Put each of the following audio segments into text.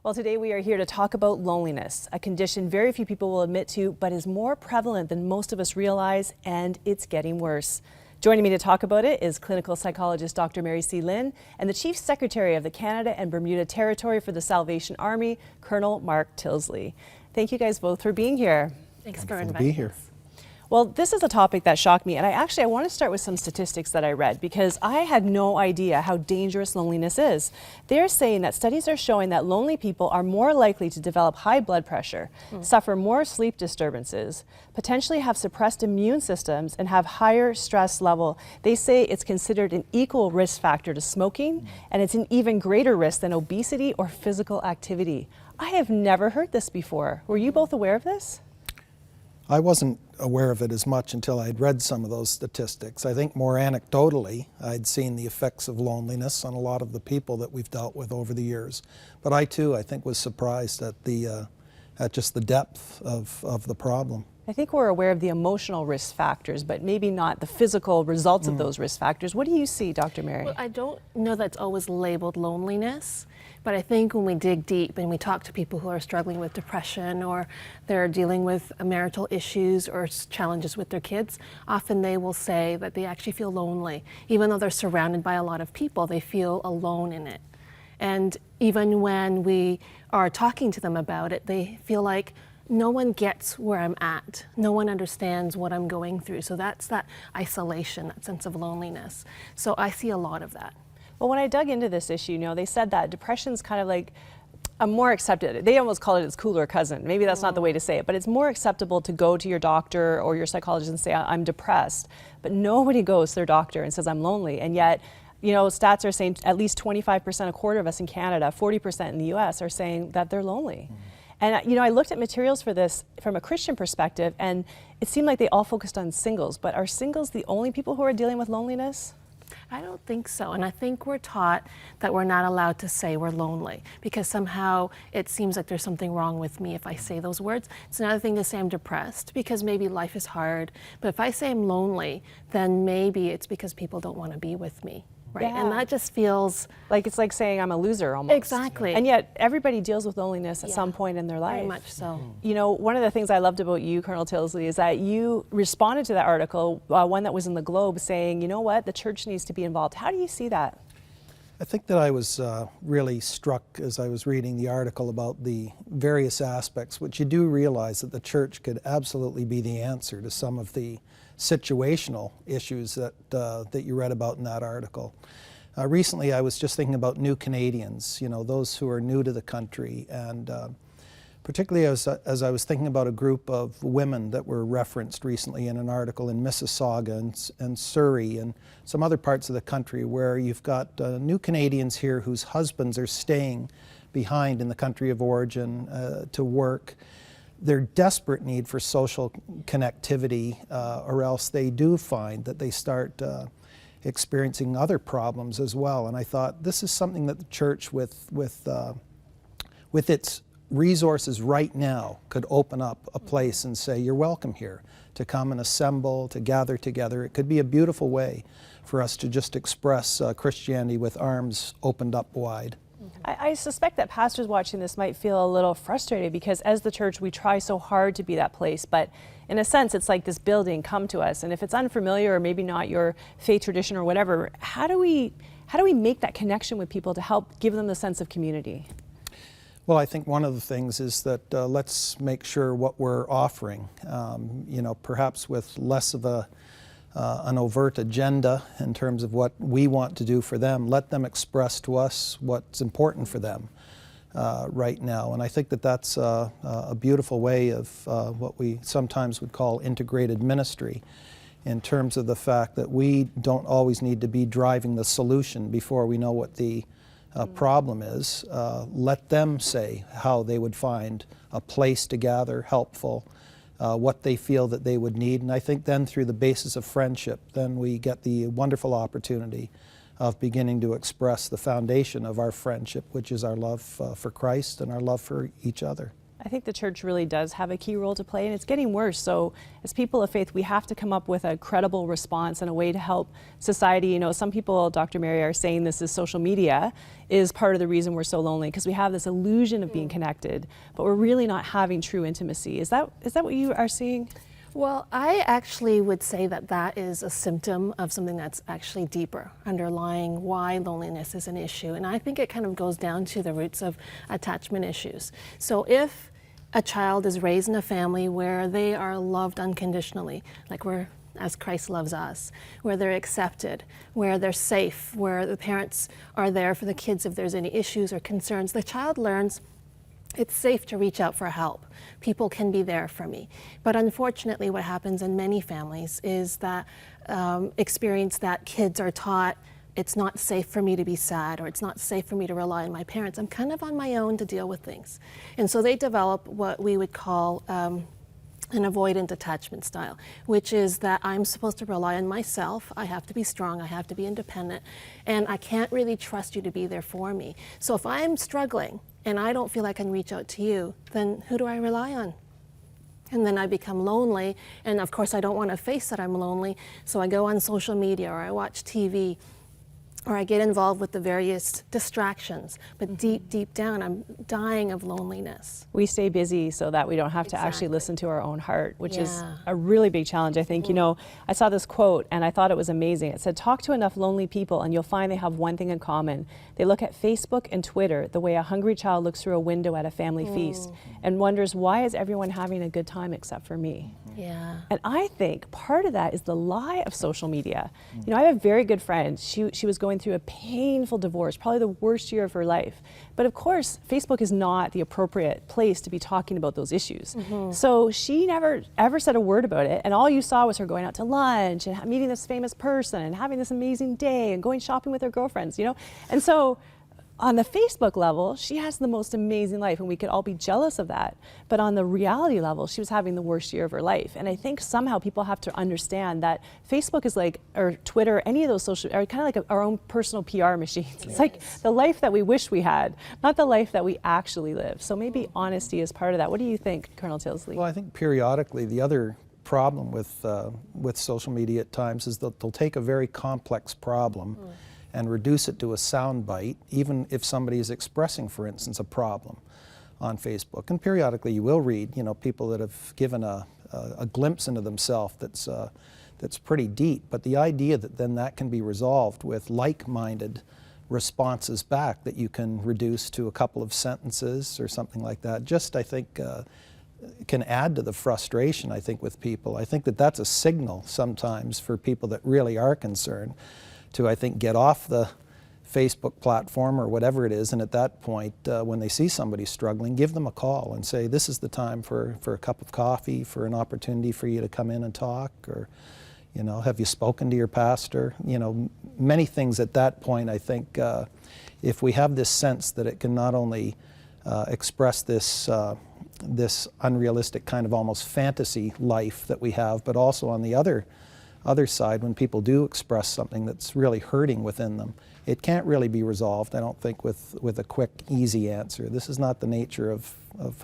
Well, today we are here to talk about loneliness, a condition very few people will admit to, but is more prevalent than most of us realize, and it's getting worse. Joining me to talk about it is clinical psychologist Dr. Mary C. Lynn and the Chief Secretary of the Canada and Bermuda Territory for the Salvation Army, Colonel Mark Tillsley. Thank you guys both for being here. Thanks for inviting us. Well, this is a topic that shocked me, and I want to start with some statistics that I read because I had no idea how dangerous loneliness is. They're saying that studies are showing that lonely people are more likely to develop high blood pressure, suffer more sleep disturbances, potentially have suppressed immune systems, and have higher stress level. They say it's considered an equal risk factor to smoking, and it's an even greater risk than obesity or physical activity. I have never heard this before. Were you both aware of this? I wasn't aware of it as much until I'd read some of those statistics. I think more anecdotally, I'd seen the effects of loneliness on a lot of the people that we've dealt with over the years. But I too, I think, was surprised at just the depth of the problem. I think we're aware of the emotional risk factors, but maybe not the physical results of those risk factors. What do you see, Dr. Mary? Well, I don't know that's always labeled loneliness, but I think when we dig deep and we talk to people who are struggling with depression or they're dealing with marital issues or challenges with their kids, often they will say that they actually feel lonely. Even though they're surrounded by a lot of people, they feel alone in it. And even when we are talking to them about it, they feel like no one gets where I'm at. No one understands what I'm going through. So that's that isolation, that sense of loneliness. So I see a lot of that. Well, when I dug into this issue, they said that depression's kind of like a more accepted, they almost call it its cooler cousin. Maybe that's not the way to say it, but it's more acceptable to go to your doctor or your psychologist and say, I'm depressed. But nobody goes to their doctor and says, I'm lonely. And yet, stats are saying at least 25%, a quarter of us in Canada, 40% in the US are saying that they're lonely. And I looked at materials for this from a Christian perspective, and it seemed like they all focused on singles. But are singles the only people who are dealing with loneliness? I don't think so. And I think we're taught that we're not allowed to say we're lonely because somehow it seems like there's something wrong with me if I say those words. It's another thing to say I'm depressed because maybe life is hard. But if I say I'm lonely, then maybe it's because people don't want to be with me. Right, yeah. And that just feels like it's like saying I'm a loser almost. Exactly. And yet everybody deals with loneliness at some point in their life. Very much so. One of the things I loved about you, Colonel Tillsley, is that you responded to that article, one that was in the Globe, saying, you know what, the church needs to be involved. How do you see that? I think that I was really struck as I was reading the article about the various aspects, which you do realize that the church could absolutely be the answer to some of the situational issues that you read about in that article. Recently I was just thinking about new Canadians, those who are new to the country, and particularly as I was thinking about a group of women that were referenced recently in an article in Mississauga and Surrey and some other parts of the country where you've got new Canadians here whose husbands are staying behind in the country of origin to work. Their desperate need for social connectivity, or else they do find that they start experiencing other problems as well. And I thought this is something that the church, with its resources right now, could open up a place and say, you're welcome here to come and assemble, to gather together. It could be a beautiful way for us to just express Christianity with arms opened up wide. I suspect that pastors watching this might feel a little frustrated because as the church we try so hard to be that place, but in a sense it's like this building, come to us, and if it's unfamiliar or maybe not your faith tradition or whatever, how do we make that connection with people to help give them the sense of community? Well, I think one of the things is that let's make sure what we're offering, perhaps with less of an overt agenda in terms of what we want to do for them. Let them express to us what's important for them right now. And I think that that's a beautiful way of what we sometimes would call integrated ministry, in terms of the fact that we don't always need to be driving the solution before we know what the problem is. Let them say how they would find a place to gather helpful, what they feel that they would need. And I think then through the basis of friendship, then we get the wonderful opportunity of beginning to express the foundation of our friendship, which is our love for Christ and our love for each other. I think the church really does have a key role to play, and it's getting worse. So as people of faith, we have to come up with a credible response and a way to help society. You know, some people, Dr. Mary, are saying this is social media is part of the reason we're so lonely, because we have this illusion of being connected, but we're really not having true intimacy. Is that what you are seeing? Well, I actually would say that that is a symptom of something that's actually deeper, underlying why loneliness is an issue. And I think it kind of goes down to the roots of attachment issues. So if a child is raised in a family where they are loved unconditionally, like as Christ loves us, where they're accepted, where they're safe, where the parents are there for the kids if there's any issues or concerns, the child learns it's safe to reach out for help. People can be there for me. But unfortunately, what happens in many families is that experience that kids are taught it's not safe for me to be sad, or it's not safe for me to rely on my parents. I'm kind of on my own to deal with things. And so they develop what we would call an avoidant attachment style, which is that I'm supposed to rely on myself. I have to be strong, I have to be independent, and I can't really trust you to be there for me. So if I'm struggling and I don't feel I can reach out to you, then who do I rely on? And then I become lonely, and of course I don't want to face that I'm lonely, so I go on social media, or I watch TV, or I get involved with the various distractions. But deep, deep down, I'm dying of loneliness. We stay busy so that we don't have to actually Exactly. listen to our own heart, which is Yeah. a really big challenge. I think, you know, I saw this quote and I thought it was amazing. It said, talk to enough lonely people and you'll find they have one thing in common. They look at Facebook and Twitter the way a hungry child looks through a window at a family feast and wonders, why is everyone having a good time except for me? Yeah. And I think part of that is the lie of social media. You know, I have a very good friend. She was going through a painful divorce, probably the worst year of her life. But of course, Facebook is not the appropriate place to be talking about those issues. So she never ever said a word about it. And all you saw was her going out to lunch and meeting this famous person and having this amazing day and going shopping with her girlfriends, you know? And so on the Facebook level, she has the most amazing life, and we could all be jealous of that. But on the reality level, she was having the worst year of her life. And I think somehow people have to understand that Facebook is like, or Twitter, any of those social, are kind of like our own personal PR machines. It's like the life that we wish we had, not the life that we actually live. So maybe honesty is part of that. What do you think, Colonel Tillsley? Well, I think periodically the other problem with social media at times is that they'll take a very complex problem and reduce it to a sound bite, even if somebody is expressing, for instance, a problem on Facebook. And periodically you will read, you know, people that have given a glimpse into themselves that's pretty deep. But the idea that then that can be resolved with like-minded responses back that you can reduce to a couple of sentences or something like that, just I think can add to the frustration, I think, with people. I think that that's a signal sometimes for people that really are concerned to, I think, get off the Facebook platform or whatever it is, and at that point, when they see somebody struggling, give them a call and say, this is the time for a cup of coffee, for an opportunity for you to come in and talk, or, you know, have you spoken to your pastor? You know, many things at that point, I think, if we have this sense that it can not only express this unrealistic kind of almost fantasy life that we have, but also on the other side, when people do express something that's really hurting within them, it can't really be resolved, I don't think, with a quick, easy answer. This is not the nature of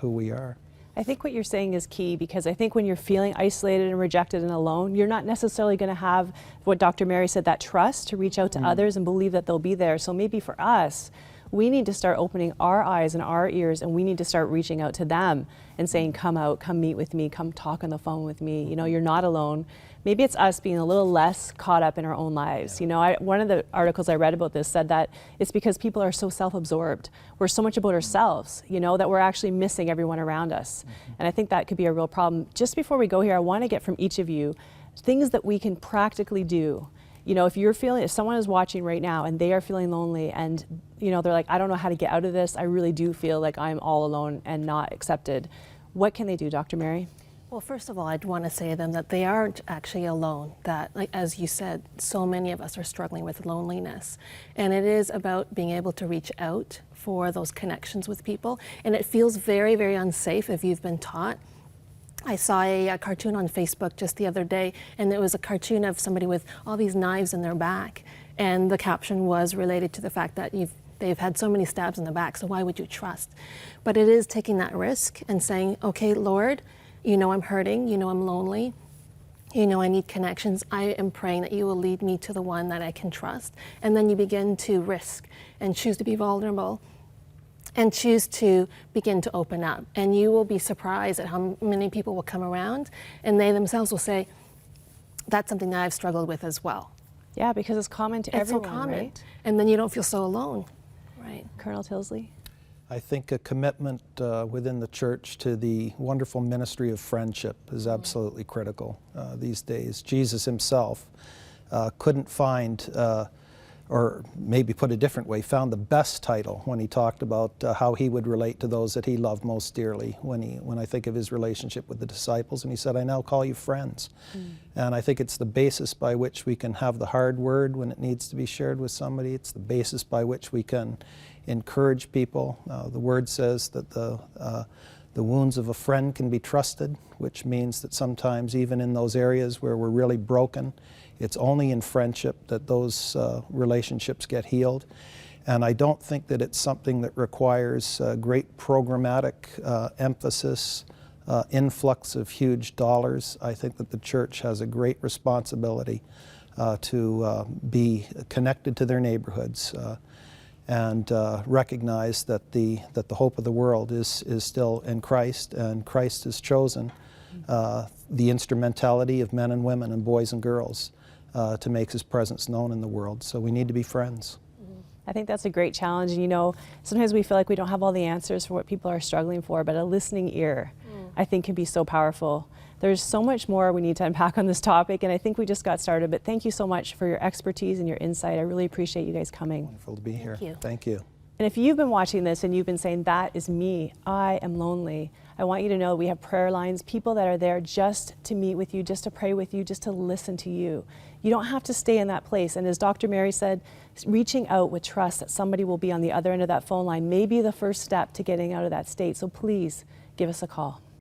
who we are. I think what you're saying is key, because I think when you're feeling isolated and rejected and alone, you're not necessarily going to have what Dr. Mary said, that trust to reach out to others and believe that they'll be there. So maybe for us, we need to start opening our eyes and our ears, and we need to start reaching out to them and saying, come out, come meet with me, come talk on the phone with me. You know, you're not alone. Maybe it's us being a little less caught up in our own lives. You know, one of the articles I read about this said that it's because people are so self-absorbed. We're so much about ourselves, you know, that we're actually missing everyone around us. And I think that could be a real problem. Just before we go here, I want to get from each of you things that we can practically do. You know, if someone is watching right now and they are feeling lonely and, you know, they're like, I don't know how to get out of this, I really do feel like I'm all alone and not accepted. What can they do, Dr. Mary? Well, first of all, I'd want to say to them that they aren't actually alone, that, like, as you said, so many of us are struggling with loneliness. And it is about being able to reach out for those connections with people. And it feels very, very unsafe if you've been taught. I saw a cartoon on Facebook just the other day, and it was a cartoon of somebody with all these knives in their back. And the caption was related to the fact that They've had so many stabs in the back, so why would you trust? But it is taking that risk and saying, okay, Lord, you know I'm hurting, you know I'm lonely, you know I need connections. I am praying that you will lead me to the one that I can trust. And then you begin to risk and choose to be vulnerable and choose to begin to open up. And you will be surprised at how many people will come around and they themselves will say, that's something that I've struggled with as well. Yeah, because it's common to It's everyone, so common. right? And then you don't feel so alone. Right. Colonel Tillsley? I think a commitment within the church to the wonderful ministry of friendship is absolutely critical these days. Jesus himself couldn't find, or maybe put a different way, found the best title when he talked about how he would relate to those that he loved most dearly. When I think of his relationship with the disciples, and he said, I now call you friends. And I think it's the basis by which we can have the hard word when it needs to be shared with somebody. It's the basis by which we can encourage people. The word says that the wounds of a friend can be trusted, which means that sometimes even in those areas where we're really broken, it's only in friendship that those relationships get healed. And I don't think that it's something that requires great programmatic emphasis, influx of huge dollars. I think that the church has a great responsibility to be connected to their neighborhoods and recognize that the hope of the world is still in Christ, and Christ has chosen the instrumentality of men and women and boys and girls to make his presence known in the world. So we need to be friends. I think that's a great challenge. And you know, sometimes we feel like we don't have all the answers for what people are struggling for, but a listening ear, I think, can be so powerful. There's so much more we need to unpack on this topic, and I think we just got started, but thank you so much for your expertise and your insight. I really appreciate you guys coming. Wonderful to be here. you. Thank you. And if you've been watching this and you've been saying, that is me, I am lonely, I want you to know we have prayer lines, people that are there just to meet with you, just to pray with you, just to listen to you. You don't have to stay in that place. And as Dr. Mary said, reaching out with trust that somebody will be on the other end of that phone line may be the first step to getting out of that state. So please give us a call.